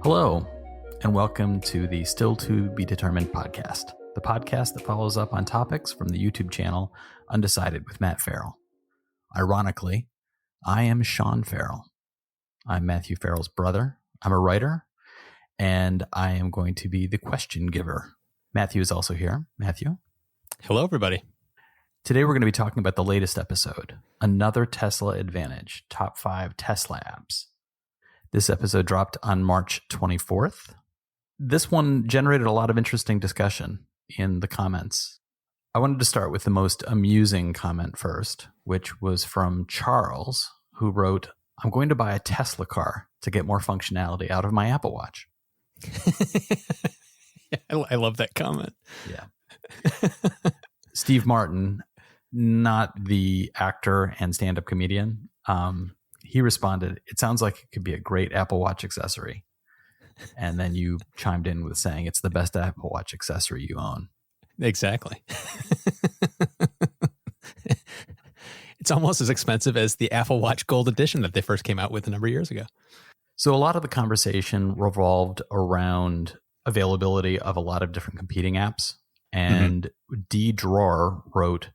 Hello, and welcome to the Still To Be Determined podcast, the podcast that follows up on topics from the YouTube channel Undecided with Matt Farrell. Ironically, I am Sean Farrell. I'm Matthew Farrell's brother. I'm a writer, and I am going to be the question giver. Matthew is also here. Matthew. Hello, everybody. Today we're going to be talking about the latest episode, Another Tesla Advantage, Top 5 Tesla Apps. This episode dropped on March 24th. This one generated a lot of interesting discussion in the comments. I wanted to start with the most amusing comment first, which was from Charles, who wrote, "I'm going to buy a Tesla car to get more functionality out of my Apple Watch." I love that comment. Yeah. Steve Martin, not the actor and stand-up comedian, he responded, "It sounds like it could be a great Apple Watch accessory." And then you chimed in with saying it's the best Apple Watch accessory you own. Exactly. It's almost as expensive as the Apple Watch Gold Edition that they first came out with a number of years ago. So a lot of the conversation revolved around availability of a lot of different competing apps. And D. Drawer wrote,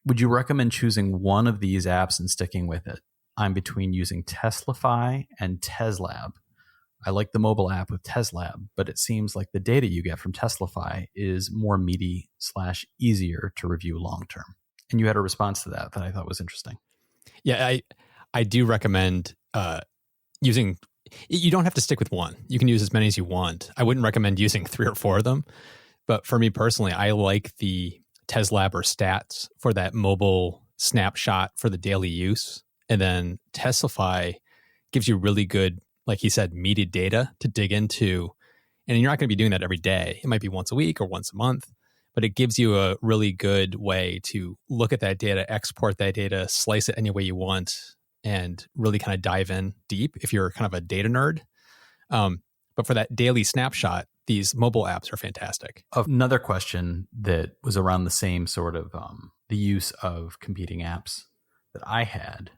"Would you recommend choosing one of these apps and sticking with it? I'm between using Teslafy and Teslab. I like the mobile app with Teslab, but it seems like the data you get from Teslafy is more meaty / easier to review long-term." And you had a response to that I thought was interesting. Yeah, I do recommend using, you don't have to stick with one. You can use as many as you want. I wouldn't recommend using 3 or 4 of them. But for me personally, I like the Teslab or Stats for that mobile snapshot for the daily use. And then Teslafy gives you really good, like he said, meaty data to dig into. And you're not going to be doing that every day. It might be once a week or once a month, but it gives you a really good way to look at that data, export that data, slice it any way you want, and really kind of dive in deep if you're kind of a data nerd. But for that daily snapshot, these mobile apps are fantastic. Another question that was around the same sort of the use of competing apps that I had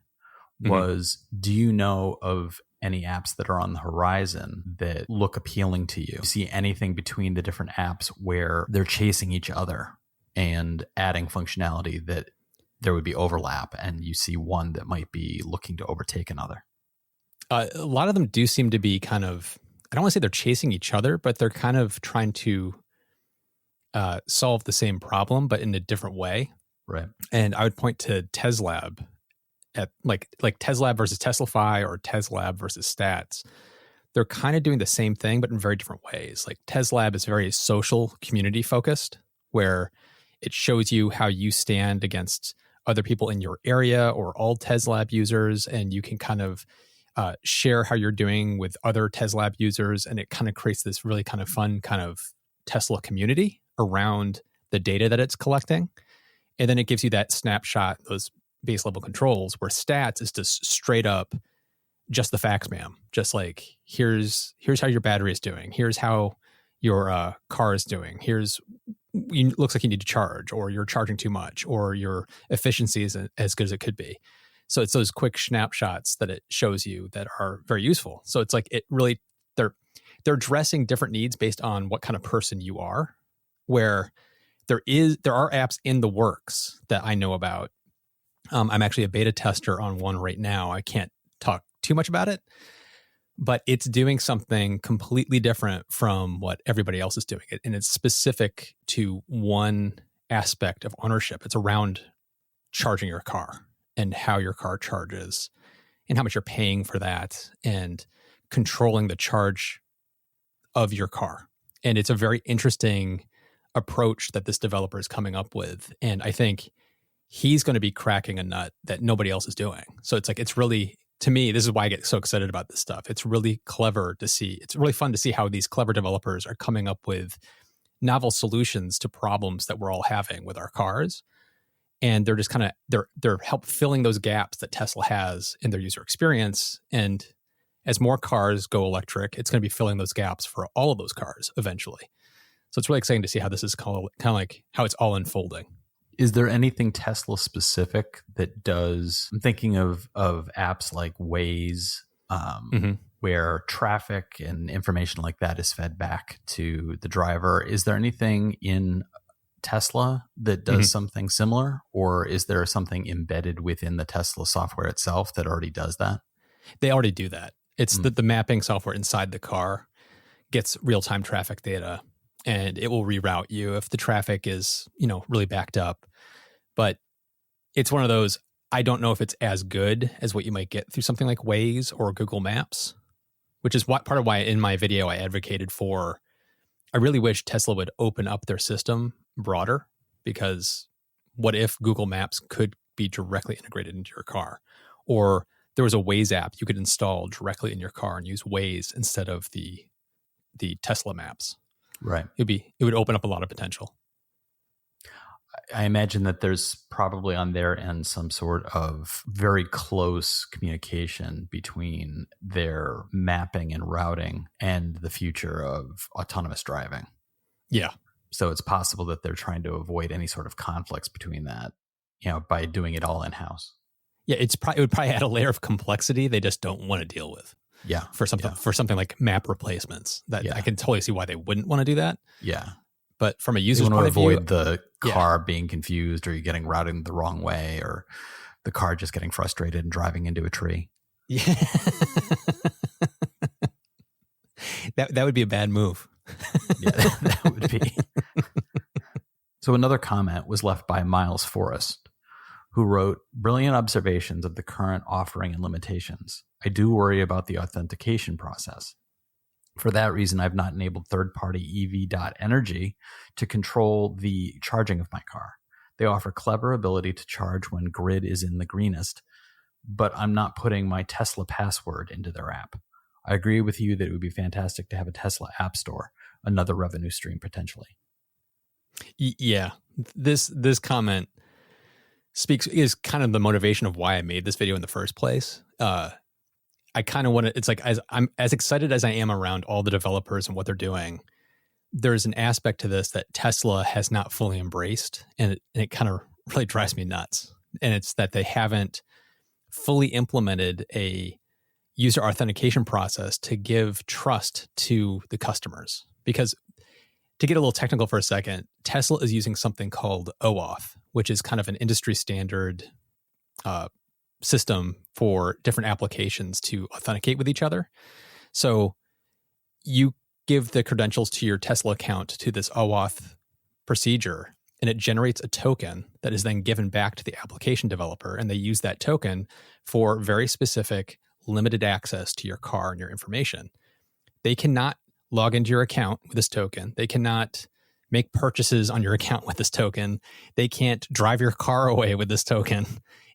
was, do you know of any apps that are on the horizon that look appealing to you? Do you see anything between the different apps where they're chasing each other and adding functionality that there would be overlap, and you see one that might be looking to overtake another? A lot of them do seem to be kind of, I don't want to say they're chasing each other, but they're kind of trying to solve the same problem, but in a different way. Right. And I would point to Teslab at like Teslab versus Teslafy or Teslab versus Stats. They're kind of doing the same thing, but in very different ways. Like Teslab is very social, community focused, where it shows you how you stand against other people in your area or all Teslab users, and you can kind of share how you're doing with other Teslab users, and it kind of creates this really kind of fun kind of Tesla community around the data that it's collecting. And then it gives you that snapshot, those base level controls, where Stats is just straight up just the facts, ma'am. Just like, here's how your battery is doing. Here's how your car is doing. Looks like you need to charge, or you're charging too much, or your efficiency isn't as good as it could be. So it's those quick snapshots that it shows you that are very useful. So it's like, it really, they're addressing different needs based on what kind of person you are, where there are apps in the works that I know about. I'm actually a beta tester on one right now. I can't talk too much about it, but it's doing something completely different from what everybody else is doing. And it's specific to one aspect of ownership. It's around charging your car and how your car charges and how much you're paying for that and controlling the charge of your car. And it's a very interesting approach that this developer is coming up with. And I think he's going to be cracking a nut that nobody else is doing. So it's like, it's really, to me, this is why I get so excited about this stuff. It's really clever to see. It's really fun to see how these clever developers are coming up with novel solutions to problems that we're all having with our cars. And they're just kind of, they're help filling those gaps that Tesla has in their user experience. And as more cars go electric, it's going to be filling those gaps for all of those cars eventually. So it's really exciting to see how this is kind of like how it's all unfolding. Is there anything Tesla specific that does, I'm thinking of apps like Waze, where traffic and information like that is fed back to the driver. Is there anything in Tesla that does something similar, or is there something embedded within the Tesla software itself that already does that? They already do that. It's the mapping software inside the car gets real-time traffic data, and it will reroute you if the traffic is, really backed up. But it's one of those, I don't know if it's as good as what you might get through something like Waze or Google Maps, which is part of why in my video I advocated for, I really wish Tesla would open up their system broader, because what if Google Maps could be directly integrated into your car? Or there was a Waze app you could install directly in your car and use Waze instead of the Tesla maps. Right. It would open up a lot of potential. I imagine that there's probably on their end some sort of very close communication between their mapping and routing and the future of autonomous driving. Yeah. So it's possible that they're trying to avoid any sort of conflicts between that, by doing it all in-house. Yeah, it would probably add a layer of complexity they just don't want to deal with. Yeah. For something like map replacements, that I can totally see why they wouldn't want to do that. Yeah. But from a user's point of view, you want to avoid the car being confused, or you getting routed the wrong way, or the car just getting frustrated and driving into a tree. Yeah. that would be a bad move. Yeah, that would be. So another comment was left by Miles Forrest, who wrote, "Brilliant observations of the current offering and limitations. I do worry about the authentication process. For that reason, I've not enabled third-party EV.energy to control the charging of my car. They offer clever ability to charge when grid is in the greenest, but I'm not putting my Tesla password into their app. I agree with you that it would be fantastic to have a Tesla app store, another revenue stream potentially." Yeah, this comment is kind of the motivation of why I made this video in the first place. I kind of want to, it's like, as I'm as excited as I am around all the developers and what they're doing, there's an aspect to this that Tesla has not fully embraced, and it kind of really drives me nuts. And it's that they haven't fully implemented a user authentication process to give trust to the customers. Because, to get a little technical for a second, Tesla is using something called OAuth, which is kind of an industry standard system for different applications to authenticate with each other. So you give the credentials to your Tesla account to this OAuth procedure, and it generates a token that is then given back to the application developer, and they use that token for very specific limited access to your car and your information. They cannot log into your account with this token. They cannot make purchases on your account with this token. They can't drive your car away with this token.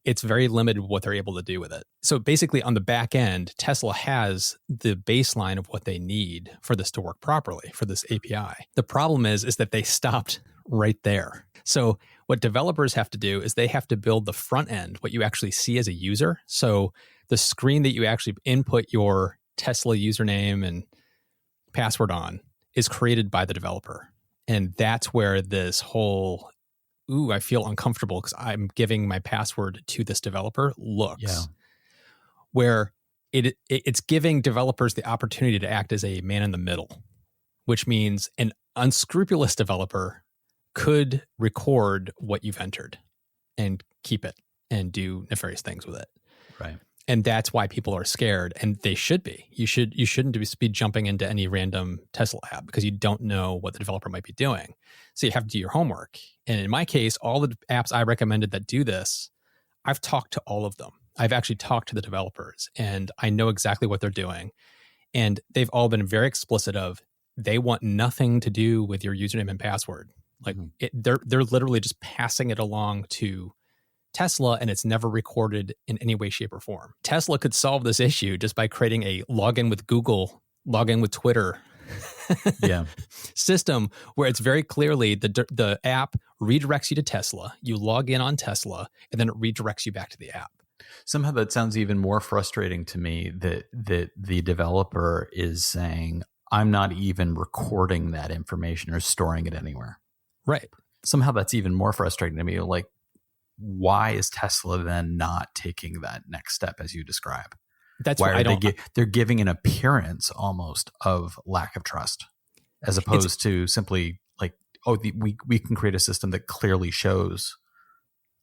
It's very limited what they're able to do with it. So basically on the back end, Tesla has the baseline of what they need for this to work properly, for this API. The problem is that they stopped right there. So what developers have to do is they have to build the front end, what you actually see as a user. So the screen that you actually input your Tesla username and password on is created by the developer. And that's where this whole, I feel uncomfortable because I'm giving my password to this developer looks. Where it's giving developers the opportunity to act as a man in the middle, which means an unscrupulous developer could record what you've entered and keep it and do nefarious things with it. Right. And that's why people are scared, and they should be. You shouldn't be jumping into any random Tesla app because you don't know what the developer might be doing. So you have to do your homework. And in my case, all the apps I recommended that do this, I've talked to all of them. I've actually talked to the developers, and I know exactly what they're doing. And they've all been very explicit of they want nothing to do with your username and password. Like they're literally just passing it along to Tesla, and it's never recorded in any way, shape, or form. Tesla could solve this issue just by creating a login with Google, login with Twitter system where it's very clearly the app redirects you to Tesla, you log in on Tesla, and then it redirects you back to the app. Somehow that sounds even more frustrating to me that the developer is saying, I'm not even recording that information or storing it anywhere. Right. Somehow that's even more frustrating to me. Like, why is Tesla then not taking that next step as you describe? That's Why what are I don't. they're giving an appearance almost of lack of trust, as opposed to simply like, oh, we can create a system that clearly shows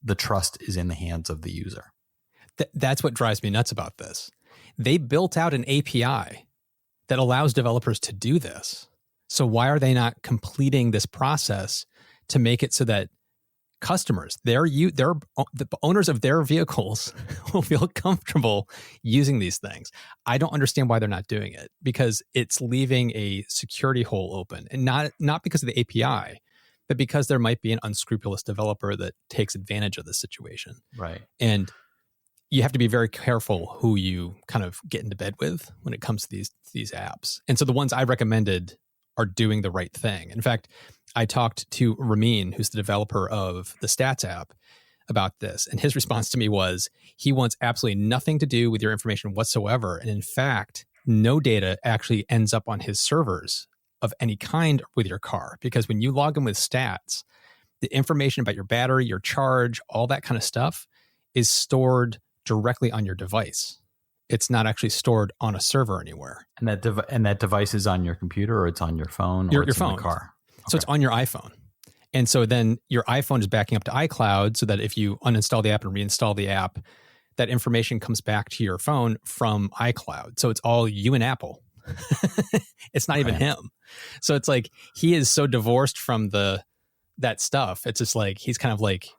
the trust is in the hands of the user. That's what drives me nuts about this. They built out an API that allows developers to do this. So why are they not completing this process to make it so that customers, the owners of their vehicles will feel comfortable using these things? I don't understand why they're not doing it, because it's leaving a security hole open, and not because of the API, but because there might be an unscrupulous developer that takes advantage of the situation. Right. And you have to be very careful who you kind of get into bed with when it comes to these apps. And so the ones I recommended are doing the right thing. In fact, I talked to Ramin, who's the developer of the Stats app, about this. And his response to me was he wants absolutely nothing to do with your information whatsoever. And in fact, no data actually ends up on his servers of any kind with your car. Because when you log in with Stats, the information about your battery, your charge, all that kind of stuff is stored directly on your device. It's not actually stored on a server anywhere. And that device is on your computer, or it's on your phone, or Your it's phone. in the car. So it's on your iPhone. And so then your iPhone is backing up to iCloud, so that if you uninstall the app and reinstall the app, that information comes back to your phone from iCloud. So it's all you and Apple. It's not even him. So it's like he is so divorced from that stuff. It's just like he's kind of like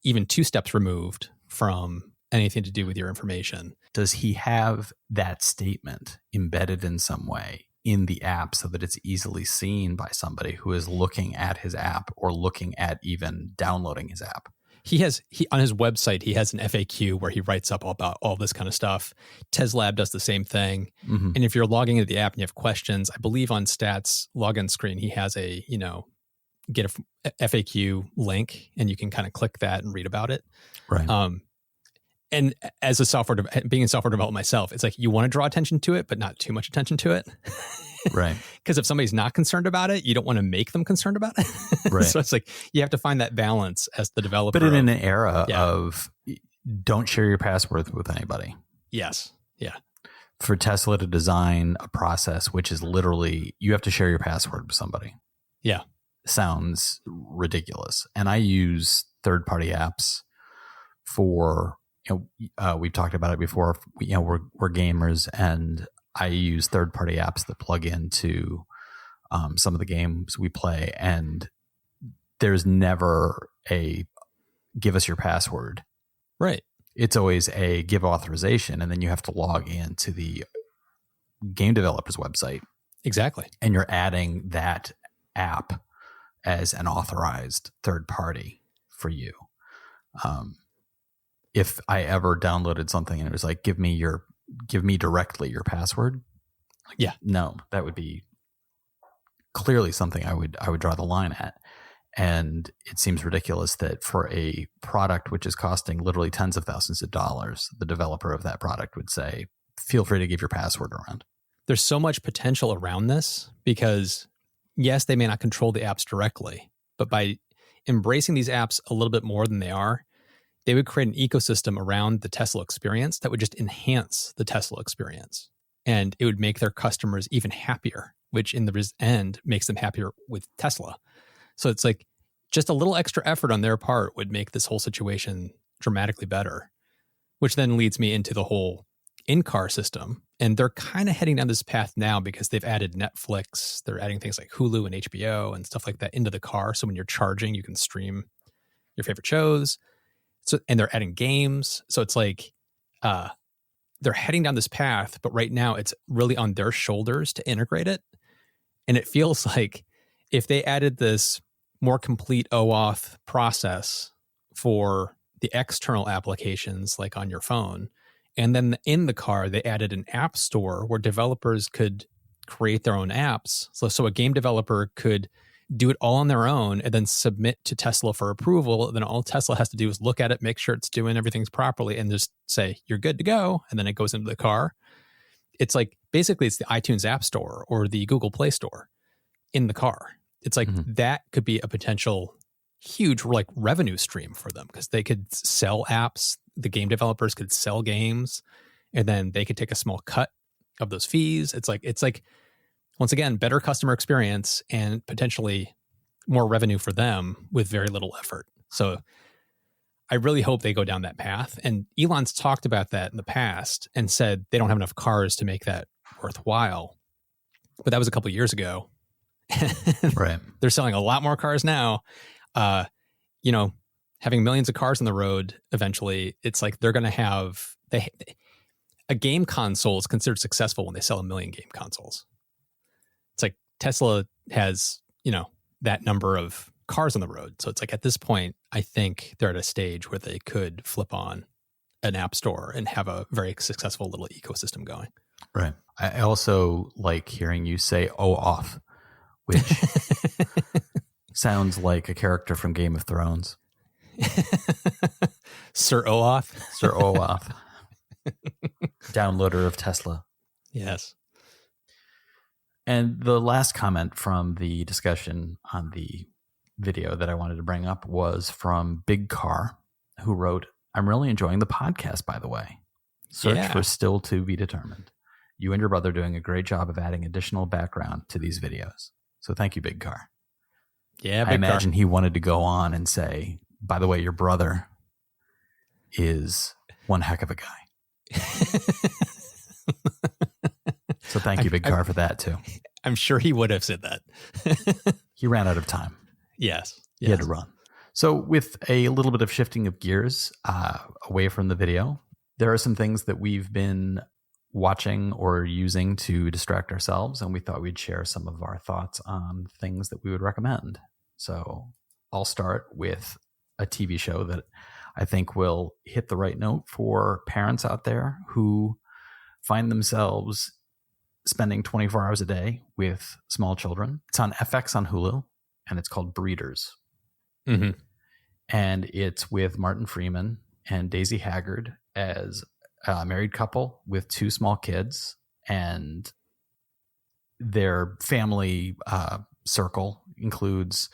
even 2 steps removed from anything to do with your information. Does he have that statement embedded in some way in the app so that it's easily seen by somebody who is looking at his app or looking at even downloading his app? He on his website, he has an FAQ where he writes up about all this kind of stuff. TesLab does the same thing. Mm-hmm. And if you're logging into the app and you have questions, I believe on Stats login screen, he has a, get a FAQ link, and you can kind of click that and read about it. Right. And as being in software development myself, it's like you want to draw attention to it, but not too much attention to it. Right. Because if somebody's not concerned about it, you don't want to make them concerned about it. Right. So it's like you have to find that balance as the developer. But in an era of don't share your password with anybody. Yes. Yeah. For Tesla to design a process which is literally you have to share your password with somebody. Yeah. Sounds ridiculous. And I use third-party apps for, we've talked about it before. We're gamers, and I use third-party apps that plug into some of the games we play, and there's never a give us your password. Right. It's always a give authorization, and then you have to log into the game developer's website. Exactly. And you're adding that app as an authorized third party for you. If I ever downloaded something and it was like, give me directly your password. Yeah. No, that would be clearly something I would draw the line at. And it seems ridiculous that for a product which is costing literally tens of thousands of dollars, the developer of that product would say, feel free to give your password around. There's so much potential around this because, yes, they may not control the apps directly, but by embracing these apps a little bit more than they are, they would create an ecosystem around the Tesla experience that would just enhance the Tesla experience. And it would make their customers even happier, which in the end makes them happier with Tesla. So it's like just a little extra effort on their part would make this whole situation dramatically better, which then leads me into the whole in-car system. And they're kind of heading down this path now because they've added Netflix. They're adding things like Hulu and HBO and stuff like that into the car. So when you're charging, you can stream your favorite shows. And they're adding games. So it's like they're heading down this path, but right now it's really on their shoulders to integrate it. And it feels like if they added this more complete OAuth process for the external applications, like on your phone, and then in the car, they added an app store where developers could create their own apps. So a game developer could do it all on their own and then submit to Tesla for approval. Then all Tesla has to do is look at it, make sure it's doing everything properly, and just say, you're good to go. And then it goes into the car. It's like, basically it's the iTunes App Store or the Google Play Store in the car. It's like that could be a potential huge like revenue stream for them because they could sell apps. The game developers could sell games and then they could take a small cut of those fees. It's like once again, better customer experience and potentially more revenue for them with very little effort. So I really hope they go down that path. And Elon's talked about that in the past and said they don't have enough cars to make that worthwhile. But that was a couple of years ago. Right. They're selling a lot more cars now. Having millions of cars on the road eventually, it's like they're going to have a game console is considered successful when they sell 1 million game consoles. It's like Tesla has, that number of cars on the road. So it's like at this point, I think they're at a stage where they could flip on an app store and have a very successful little ecosystem going. Right. I also like hearing you say off, which sounds like a character from Game of Thrones. Sir Olaf. Sir Olaf. Downloader of Tesla. Yes. And the last comment from the discussion on the video that I wanted to bring up was from Big Car, who wrote, "I'm really enjoying the podcast, by the way. Search for still to be determined. You and your brother doing a great job of adding additional background to these videos." So thank you, Big Car. Yeah, I imagine he wanted to go on and say, by the way, your brother is one heck of a guy. So thank you, Big Car, for that too. I'm sure he would have said that. He ran out of time. Yes. He had to run. So with a little bit of shifting of gears away from the video, there are some things that we've been watching or using to distract ourselves, and we thought we'd share some of our thoughts on things that we would recommend. So I'll start with a TV show that I think will hit the right note for parents out there who find themselves spending 24 hours a day with small children. It's on FX on Hulu, and it's called Breeders. Mm-hmm. And it's with Martin Freeman and Daisy Haggard as a married couple with 2 small kids, and their family circle includes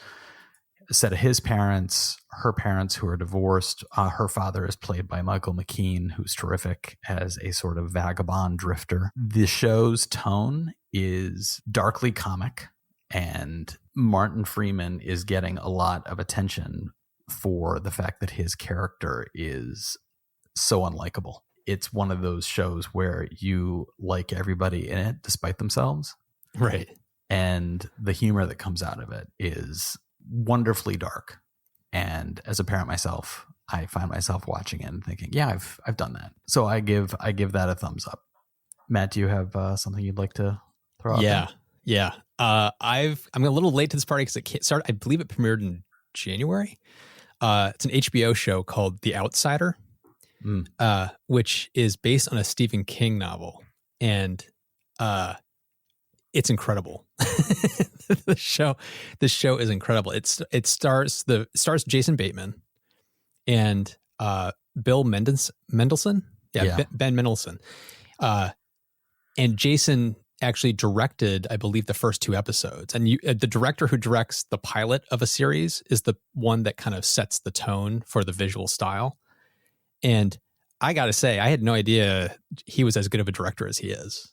a set of his parents, her parents who are divorced. Her father is played by Michael McKean, who's terrific as a sort of vagabond drifter. The show's tone is darkly comic, and Martin Freeman is getting a lot of attention for the fact that his character is so unlikable. It's one of those shows where you like everybody in it despite themselves. Right. And the humor that comes out of it is wonderfully dark. And as a parent myself, I find myself watching it and thinking, yeah, I've done that. So I give that a thumbs up. Matt, do you have something you'd like to throw out there? Yeah. I'm a little late to this party because it started. I believe it premiered in January. It's an HBO show called The Outsider, which is based on a Stephen King novel, and it's incredible. The show is incredible. It stars Jason Bateman and Bill Mendelsohn. Ben Mendelsohn. And Jason actually directed, I believe, the first 2 episodes. And the director who directs the pilot of a series is the one that kind of sets the tone for the visual style. And I got to say, I had no idea he was as good of a director as he is.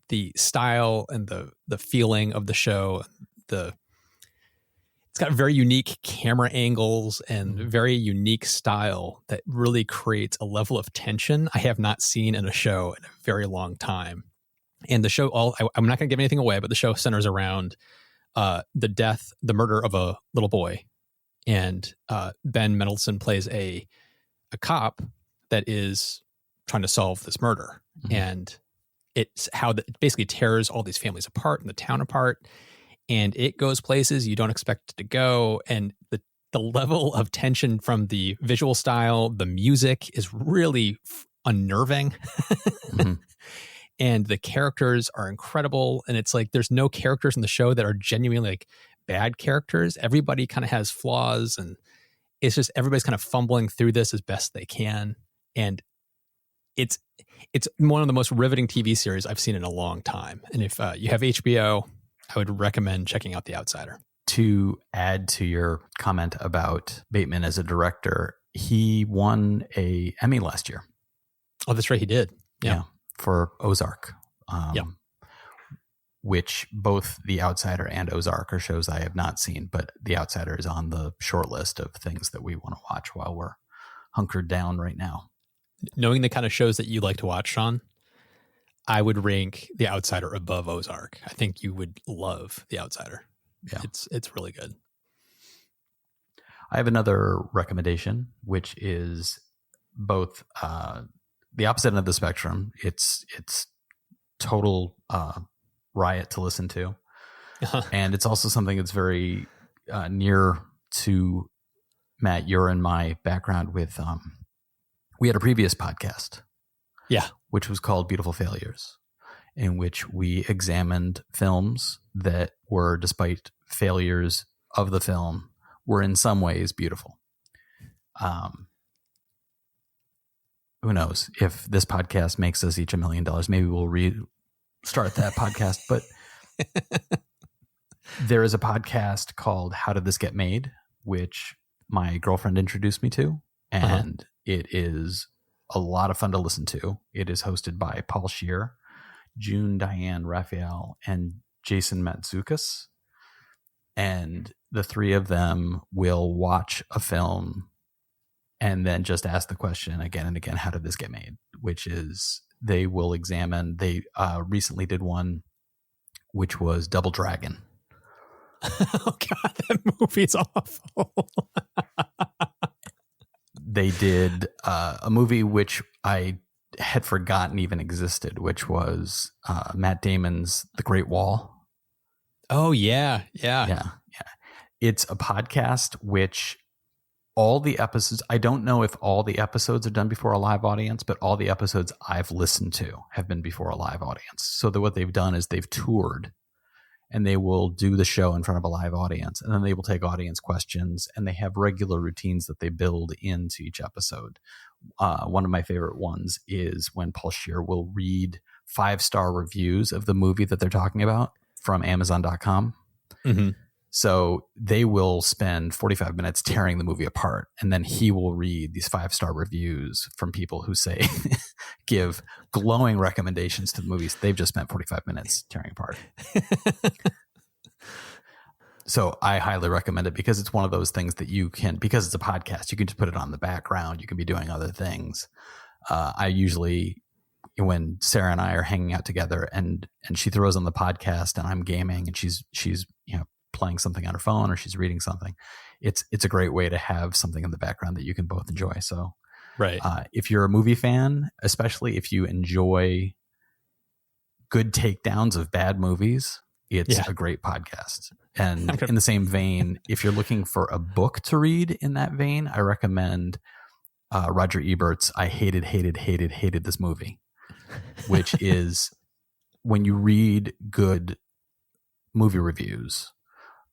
The style and the feeling of the show, it's got very unique camera angles and very unique style that really creates a level of tension I have not seen in a show in a very long time. And the show, I'm not going to give anything away, but the show centers around the murder of a little boy. And Ben Mendelsohn plays a cop that is trying to solve this murder. Mm-hmm. And it's how it basically tears all these families apart and the town apart. And it goes places you don't expect it to go. And the level of tension from the visual style, the music is really unnerving. Mm-hmm. And the characters are incredible. And it's like there's no characters in the show that are genuinely like bad characters. Everybody kind of has flaws, and it's just everybody's kind of fumbling through this as best they can. And it's one of the most riveting TV series I've seen in a long time. And if you have HBO, I would recommend checking out The Outsider. To add to your comment about Bateman as a director, he won an Emmy last year. Oh, that's right. He did. Yeah, for Ozark. Yeah. Which both The Outsider and Ozark are shows I have not seen, but The Outsider is on the short list of things that we want to watch while we're hunkered down right now. Knowing the kind of shows that you like to watch, Sean, I would rank The Outsider above Ozark. I think you would love The Outsider. Yeah. It's really good. I have another recommendation, which is both the opposite end of the spectrum. It's total riot to listen to. And it's also something that's very near to Matt, your and my background with we had a previous podcast. Yeah. Which was called Beautiful Failures, in which we examined films that were, despite failures of the film, were in some ways beautiful. Who knows if this podcast makes us each $1 million, maybe we'll start that podcast. But there is a podcast called How Did This Get Made, which my girlfriend introduced me to. And it is a lot of fun to listen to. It is hosted by Paul Scheer, June Diane Raphael, and Jason Matsoukas. And the three of them will watch a film and then just ask the question again and again, how did this get made? Which is, they will examine, they recently did one, which was Double Dragon. Oh God, that movie's awful. They did a movie which I had forgotten even existed, which was Matt Damon's The Great Wall. Oh, yeah. It's a podcast which all the episodes, I don't know if all the episodes are done before a live audience, but all the episodes I've listened to have been before a live audience. So that what they've done is they've toured and they will do the show in front of a live audience, and then they will take audience questions, and they have regular routines that they build into each episode. One of my favorite ones is when Paul Scheer will read 5-star reviews of the movie that they're talking about from Amazon.com. Mm-hmm. So they will spend 45 minutes tearing the movie apart, and then he will read these 5-star reviews from people who say, give glowing recommendations to the movies they've just spent 45 minutes tearing apart. So I highly recommend it because it's one of those things that you can, because it's a podcast, you can just put it on the background. You can be doing other things. I usually, when Sarah and I are hanging out together and she throws on the podcast and I'm gaming and she's playing something on her phone or she's reading something, it's a great way to have something in the background that you can both enjoy. So right. If you're a movie fan, especially if you enjoy good takedowns of bad movies, it's a great podcast. And in the same vein, if you're looking for a book to read in that vein, I recommend Roger Ebert's I Hated This Movie, which is when you read good movie reviews.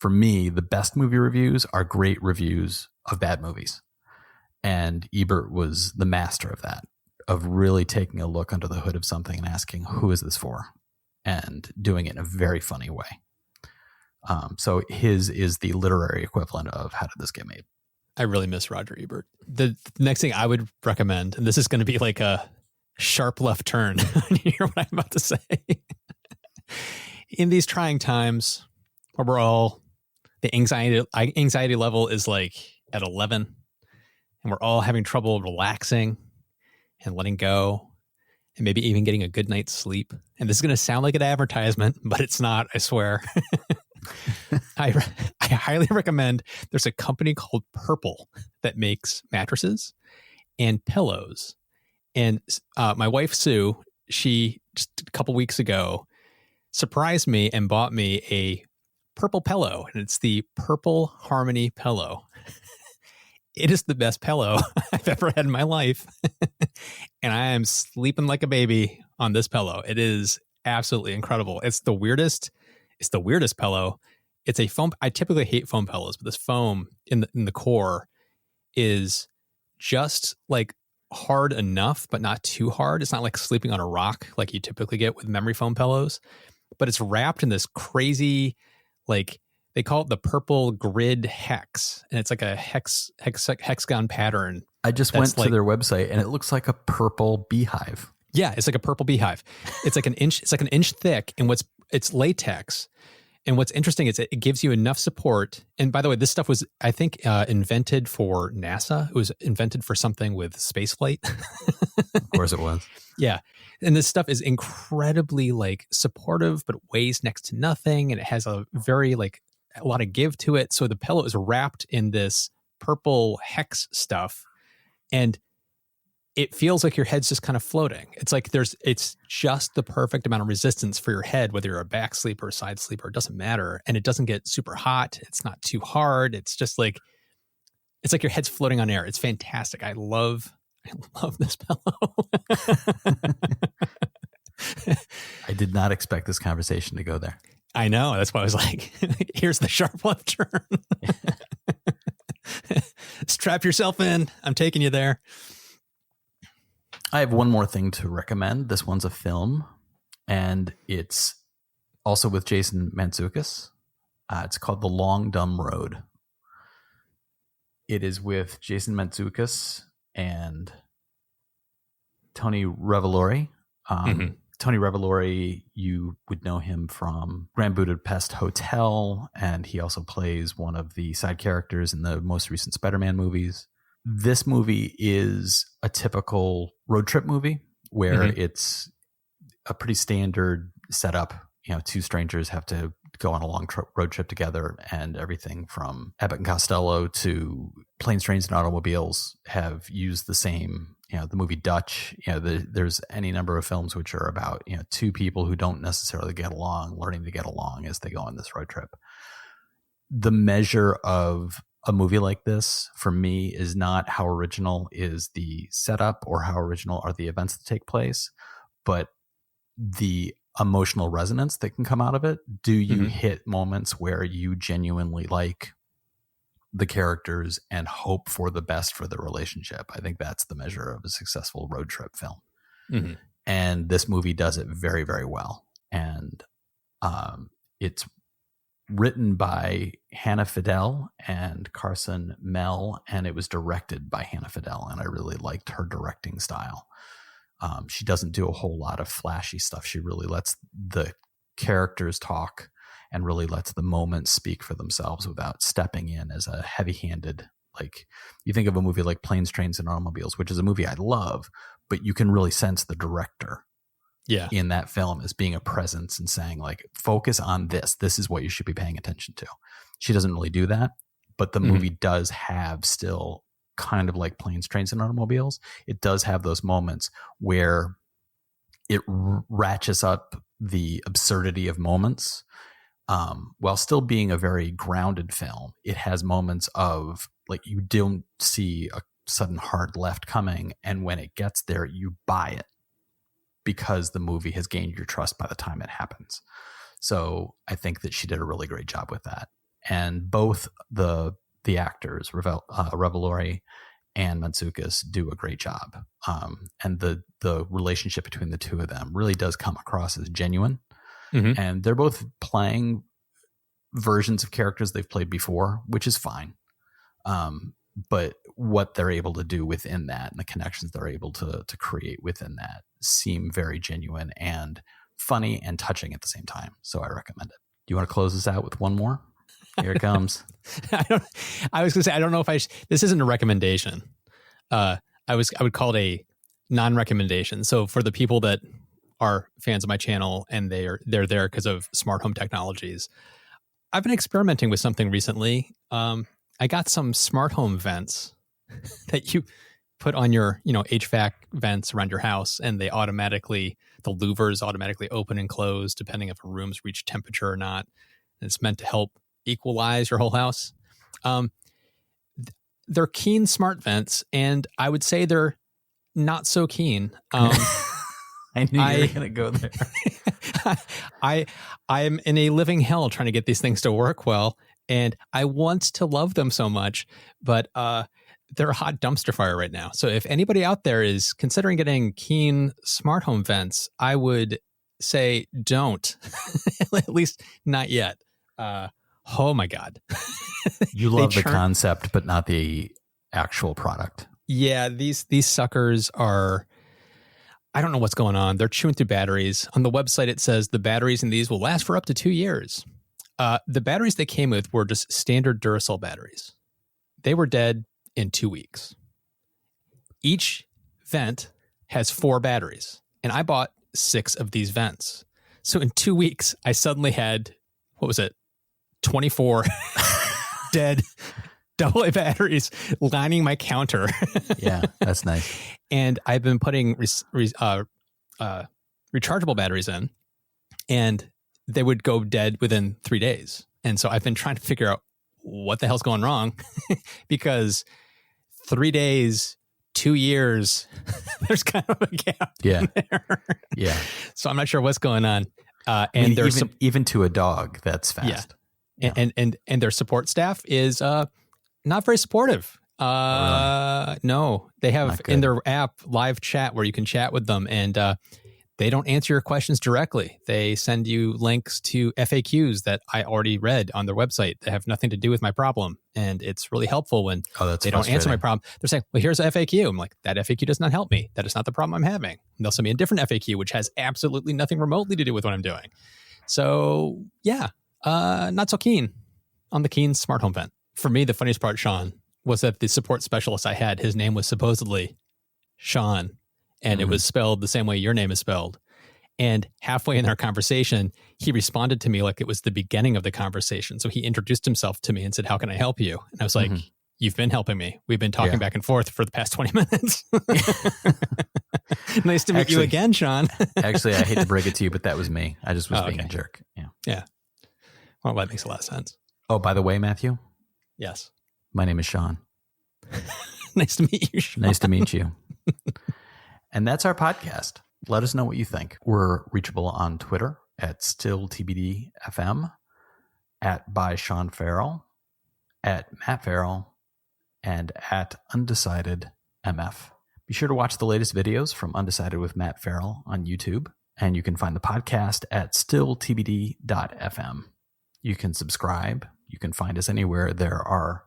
For me, the best movie reviews are great reviews of bad movies. And Ebert was the master of that, of really taking a look under the hood of something and asking, who is this for? And doing it in a very funny way. So his is the literary equivalent of How Did This Get Made? I really miss Roger Ebert. The next thing I would recommend, and this is going to be like a sharp left turn. You hear what I'm about to say? In these trying times where we're all, the anxiety level is like at 11 and we're all having trouble relaxing and letting go and maybe even getting a good night's sleep. And this is going to sound like an advertisement, but it's not, I swear. I highly recommend, there's a company called Purple that makes mattresses and pillows. And my wife, Sue, she just a couple weeks ago surprised me and bought me a purple pillow. And it's the Purple Harmony pillow. It is the best pillow I've ever had in my life. And I am sleeping like a baby on this pillow. It is absolutely incredible. It's the weirdest pillow. It's a foam. I typically hate foam pillows, but this foam in the core is just like hard enough, but not too hard. It's not like sleeping on a rock like you typically get with memory foam pillows, but it's wrapped in this crazy, like, they call it the purple grid hex, and it's like a hexagon pattern. I just went to their website and it looks like a purple beehive. Yeah, it's like a purple beehive. It's like an inch. It's like an inch thick, and it's latex. And what's interesting is it gives you enough support. And by the way, this stuff was, I think, invented for NASA. It was invented for something with spaceflight. Of course it was. Yeah. And this stuff is incredibly like supportive, but weighs next to nothing. And it has a very like a lot of give to it. So the pillow is wrapped in this purple hex stuff. And it feels like your head's just kind of floating. It's like it's just the perfect amount of resistance for your head, whether you're a back sleeper or side sleeper, it doesn't matter. And it doesn't get super hot. It's not too hard. It's just like, it's like your head's floating on air. It's fantastic. I love this pillow. I did not expect this conversation to go there. I know. That's why I was like, here's the sharp left turn. Strap yourself in. I'm taking you there. I have one more thing to recommend. This one's a film, and it's also with Jason Mantzoukas. It's called The Long Dumb Road. It is with Jason Mantzoukas and Tony Revolori. Tony Revolori, you would know him from Grand Budapest Hotel, and he also plays one of the side characters in the most recent Spider-Man movies. This movie is a typical road trip movie where it's a pretty standard setup. You know, two strangers have to go on a long road trip together, and everything from Abbott and Costello to Planes, Trains, and Automobiles have used the same, you know, the movie Dutch. You know, there's any number of films which are about, you know, two people who don't necessarily get along, learning to get along as they go on this road trip. The measure of a movie like this for me is not how original is the setup or how original are the events that take place, but the emotional resonance that can come out of it. Do you hit moments where you genuinely like the characters and hope for the best for the relationship? I think that's the measure of a successful road trip film. And this movie does it very, very well. And it's written by Hannah Fidel and Carson Mell, and it was directed by Hannah Fidel, and I really liked her directing style. She doesn't do a whole lot of flashy stuff. She really lets the characters talk and really lets the moments speak for themselves without stepping in as a heavy-handed, like, you think of a movie like Planes, Trains, and Automobiles, which is a movie I love, but you can really sense the director in that film as being a presence and saying, like, focus on this. This is what you should be paying attention to. She doesn't really do that, but the movie does have still kind of like Planes, Trains, and Automobiles. It does have those moments where it ratchets up the absurdity of moments while still being a very grounded film. It has moments of, like, you don't see a sudden hard left coming, and when it gets there, you buy it because the movie has gained your trust by the time it happens. So I think that she did a really great job with that. And both the actors, Revolori and Mantzoukas, do a great job. And the relationship between the two of them really does come across as genuine. And they're both playing versions of characters they've played before, which is fine. But what they're able to do within that and the connections they're able to create within that seem very genuine and funny and touching at the same time. So I recommend it. Do you want to close this out with one more? Here it comes. I was going to say, I don't know if this isn't a recommendation. I would call it a non-recommendation. So for the people that are fans of my channel and they're there because of smart home technologies, I've been experimenting with something recently. I got some smart home vents that you put on your, HVAC vents around your house, and the louvers automatically open and close depending if a room's reached temperature or not. And it's meant to help equalize your whole house. They're keen smart vents, and I would say they're not so keen. I knew you were going to go there. I am in a living hell trying to get these things to work well, and I want to love them so much, but they're a hot dumpster fire right now. So if anybody out there is considering getting keen smart home vents, I would say don't. At least not yet. Oh my God. You love the concept, but not the actual product. Yeah, these suckers are... I don't know what's going on. They're chewing through batteries. On the website, it says the batteries in these will last for up to 2 years. The batteries they came with were just standard Duracell batteries. They were dead in 2 weeks. Each vent has 4 batteries, and I bought 6 of these vents. So in 2 weeks, I suddenly had, 24 dead AA batteries lining my counter. Yeah, that's nice. And I've been putting rechargeable batteries in, and they would go dead within 3 days. And so I've been trying to figure out what the hell's going wrong because 3 days, 2 years, there's kind of a gap there. Yeah. So I'm not sure what's going on. And there's even to a dog, that's fast. Yeah. And their support staff is not very supportive. Really? No, they have in their app live chat where you can chat with them, and they don't answer your questions directly. They send you links to FAQs that I already read on their website that have nothing to do with my problem. And it's really helpful when they don't answer my problem. They're saying, well, here's a FAQ. I'm like, that FAQ does not help me. That is not the problem I'm having. And they'll send me a different FAQ, which has absolutely nothing remotely to do with what I'm doing. So yeah, not so keen on the Keen smart home vent. For me, the funniest part, Sean, was that the support specialist I had, his name was supposedly Sean, and it was spelled the same way your name is spelled. And halfway in our conversation, he responded to me like it was the beginning of the conversation. So he introduced himself to me and said, how can I help you? And I was like, you've been helping me. We've been talking back and forth for the past 20 minutes. Nice to meet you again, Sean. Actually, I hate to break it to you, but that was me. I just was being a jerk. Yeah. Well, that makes a lot of sense. Oh, by the way, Matthew? Yes. My name is Sean. Nice to meet you, Sean. Nice to meet you. And that's our podcast. Let us know what you think. We're reachable on Twitter at StillTBDFM, at by Sean Farrell, at Matt Farrell, and at UndecidedMF. Be sure to watch the latest videos from Undecided with Matt Farrell on YouTube, and you can find the podcast at stilltbd.fm. You can subscribe. You can find us anywhere there are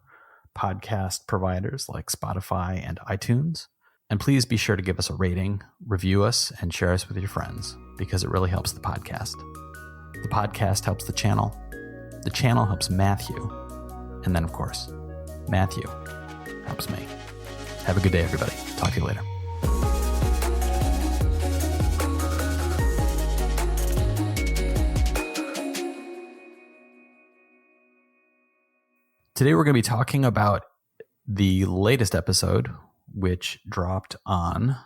podcast providers like Spotify and iTunes. And please be sure to give us a rating, review us, and share us with your friends because it really helps the podcast. The podcast helps the channel. The channel helps Matthew. And then, of course, Matthew helps me. Have a good day, everybody. Talk to you later. Today we're going to be talking about the latest episode, which dropped on,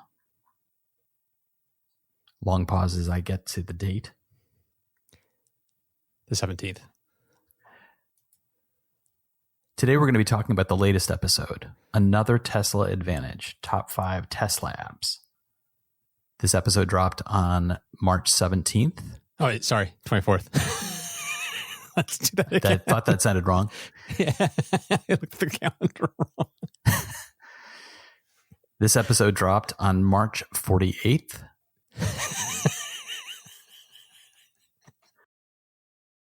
long pause as I get to the date, the 17th. Today we're going to be talking about the latest episode, Another Tesla Advantage, Top 5 Tesla Apps. This episode dropped on March 17th. Oh, wait, sorry, 24th. Let's do that again. I thought that sounded wrong. Yeah, I looked at the calendar wrong. This episode dropped on March 48th.